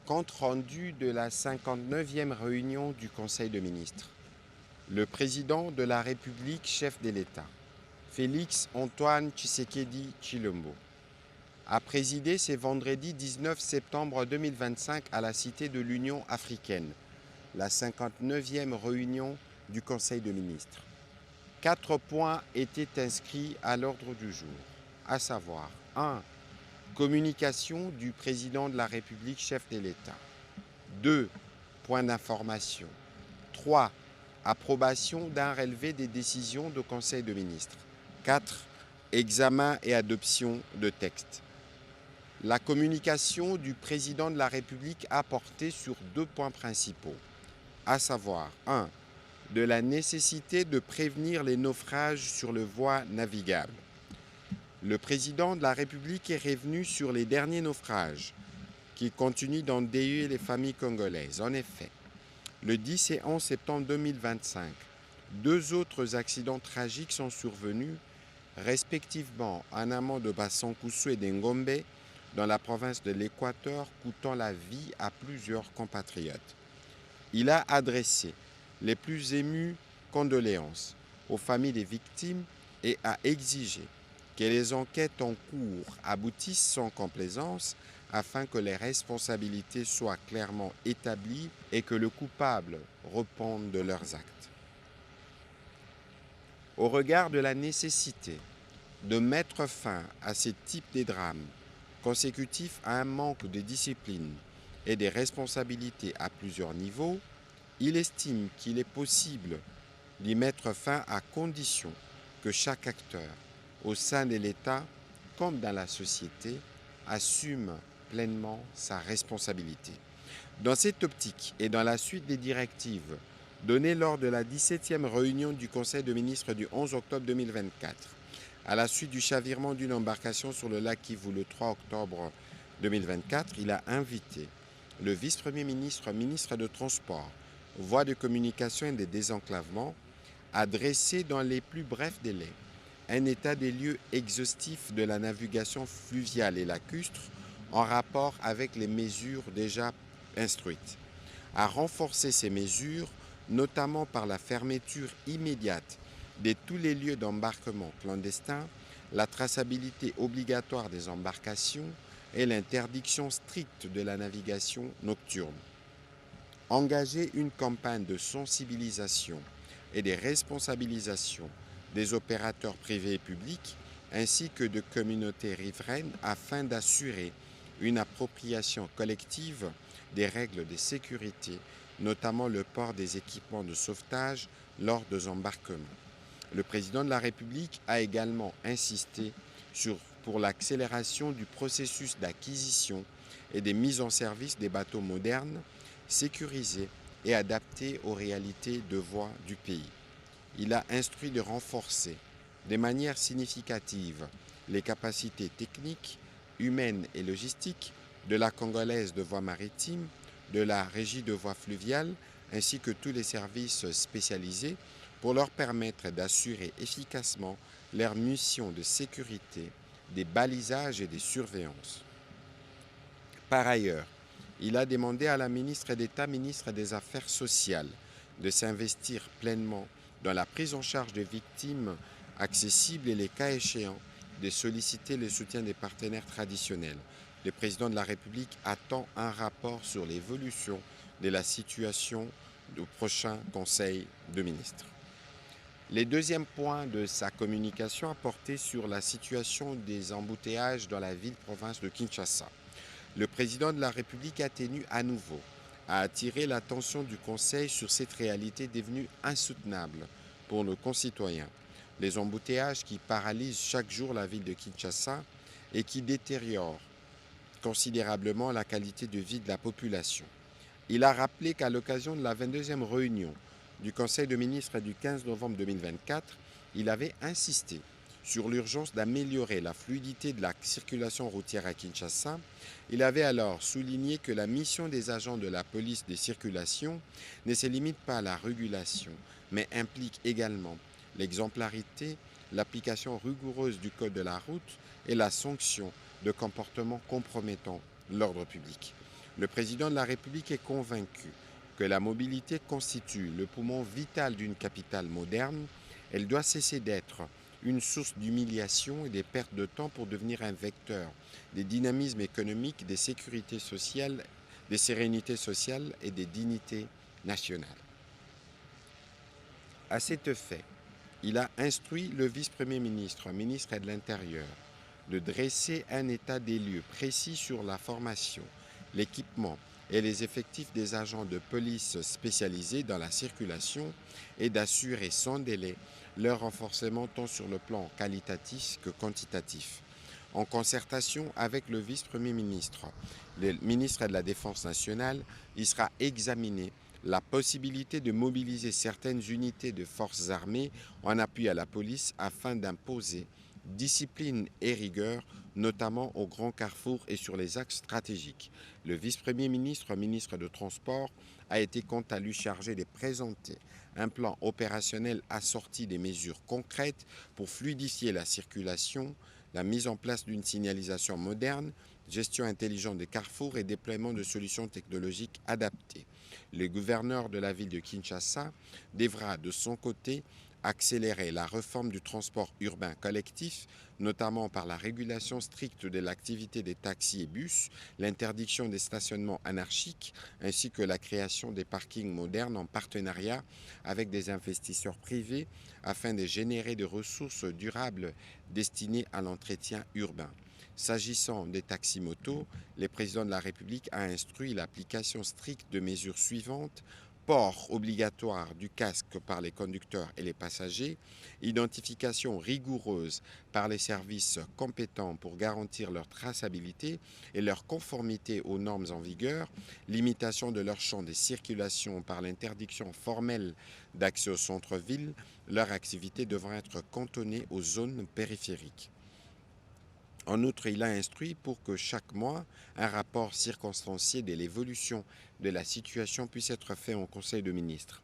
Compte rendu de la 59e réunion du Conseil de ministres. Le président de la République, chef de l'État, Félix Antoine Tshisekedi Tshilombo, a présidé ce vendredi 19 septembre 2025 à la Cité de l'Union africaine, la 59e réunion du Conseil de ministres. 4 points étaient inscrits à l'ordre du jour, à savoir 1. Communication du président de la République, chef de l'État. 2. Points d'information. 3. Approbation d'un relevé des décisions du Conseil de ministres. 4. Examen et adoption de textes. La communication du président de la République a porté sur 2 points principaux, à savoir 1. De la nécessité de prévenir les naufrages sur les voies navigables. Le président de la République est revenu sur les derniers naufrages qui continuent d'endeuiller les familles congolaises. En effet, le 10 et 11 septembre 2025, 2 autres accidents tragiques sont survenus, respectivement en amont de Bassankusu et d'Engombe, dans la province de l'Équateur, coûtant la vie à plusieurs compatriotes. Il a adressé les plus émues condoléances aux familles des victimes et a exigé que les enquêtes en cours aboutissent sans complaisance afin que les responsabilités soient clairement établies et que le coupable réponde de leurs actes. Au regard de la nécessité de mettre fin à ce type de drame consécutif à un manque de discipline et des responsabilités à plusieurs niveaux, il estime qu'il est possible d'y mettre fin à condition que chaque acteur, au sein de l'État comme dans la société, assume pleinement sa responsabilité. Dans cette optique et dans la suite des directives données lors de la 17e réunion du Conseil de ministres du 11 octobre 2024, à la suite du chavirement d'une embarcation sur le lac Kivu le 3 octobre 2024, il a invité le vice-premier ministre, ministre de Transport, Voies de communication et de désenclavement, à dresser dans les plus brefs délais un état des lieux exhaustif de la navigation fluviale et lacustre en rapport avec les mesures déjà instruites, à renforcer ces mesures, notamment par la fermeture immédiate de tous les lieux d'embarquement clandestin, la traçabilité obligatoire des embarcations et l'interdiction stricte de la navigation nocturne. Engager une campagne de sensibilisation et de responsabilisation des opérateurs privés et publics ainsi que de communautés riveraines afin d'assurer une appropriation collective des règles de sécurité, notamment le port des équipements de sauvetage lors des embarquements. Le président de la République a également insisté pour l'accélération du processus d'acquisition et de mise en service des bateaux modernes, sécurisés et adaptés aux réalités de voies du pays. Il a instruit de renforcer de manière significative les capacités techniques, humaines et logistiques de la Congolaise de voies maritimes, de la Régie de voies fluviales, ainsi que tous les services spécialisés pour leur permettre d'assurer efficacement leurs missions de sécurité, des balisages et des surveillances. Par ailleurs, il a demandé à la ministre d'État, ministre des Affaires sociales, de s'investir pleinement dans la prise en charge des victimes accessibles et les cas échéants de solliciter le soutien des partenaires traditionnels. Le président de la République attend un rapport sur l'évolution de la situation au prochain Conseil de ministres. Le deuxième point de sa communication a porté sur la situation des embouteillages dans la ville-province de Kinshasa. Le président de la République a tenu à nouveau à attirer l'attention du Conseil sur cette réalité devenue insoutenable pour nos concitoyens. Les embouteillages qui paralysent chaque jour la ville de Kinshasa et qui détériorent considérablement la qualité de vie de la population. Il a rappelé qu'à l'occasion de la 22e réunion du Conseil de ministres du 15 novembre 2024, il avait insisté sur l'urgence d'améliorer la fluidité de la circulation routière à Kinshasa. Il avait alors souligné que la mission des agents de la police de circulation ne se limite pas à la régulation, mais implique également l'exemplarité, l'application rigoureuse du code de la route et la sanction de comportements compromettant l'ordre public. Le président de la République est convaincu que la mobilité constitue le poumon vital d'une capitale moderne. Elle doit cesser d'être une source d'humiliation et des pertes de temps pour devenir un vecteur des dynamismes économiques, des sécurités sociales, des sérénités sociales et des dignités nationales. À cet fait, il a instruit le vice-premier ministre, ministre de l'Intérieur, de dresser un état des lieux précis sur la formation, l'équipement et les effectifs des agents de police spécialisés dans la circulation et d'assurer sans délai leur renforcement tant sur le plan qualitatif que quantitatif. En concertation avec le vice-premier ministre, le ministre de la Défense nationale, il sera examiné la possibilité de mobiliser certaines unités de forces armées en appui à la police afin d'imposer discipline et rigueur, notamment aux grands carrefours et sur les axes stratégiques. Le vice-premier ministre, ministre de Transport, a été quant à lui chargé de présenter un plan opérationnel assorti des mesures concrètes pour fluidifier la circulation, la mise en place d'une signalisation moderne, gestion intelligente des carrefours et déploiement de solutions technologiques adaptées. Le gouverneur de la ville de Kinshasa devra de son côté accélérer la réforme du transport urbain collectif, notamment par la régulation stricte de l'activité des taxis et bus, l'interdiction des stationnements anarchiques, ainsi que la création des parkings modernes en partenariat avec des investisseurs privés afin de générer des ressources durables destinées à l'entretien urbain. S'agissant des taxis-motos, le président de la République a instruit l'application stricte de mesures suivantes: port obligatoire du casque par les conducteurs et les passagers, identification rigoureuse par les services compétents pour garantir leur traçabilité et leur conformité aux normes en vigueur, limitation de leur champ de circulation par l'interdiction formelle d'accès au centre-ville, leur activité devra être cantonnée aux zones périphériques. En outre, il a instruit pour que chaque mois, un rapport circonstancié de l'évolution de la situation puisse être fait en Conseil de ministres.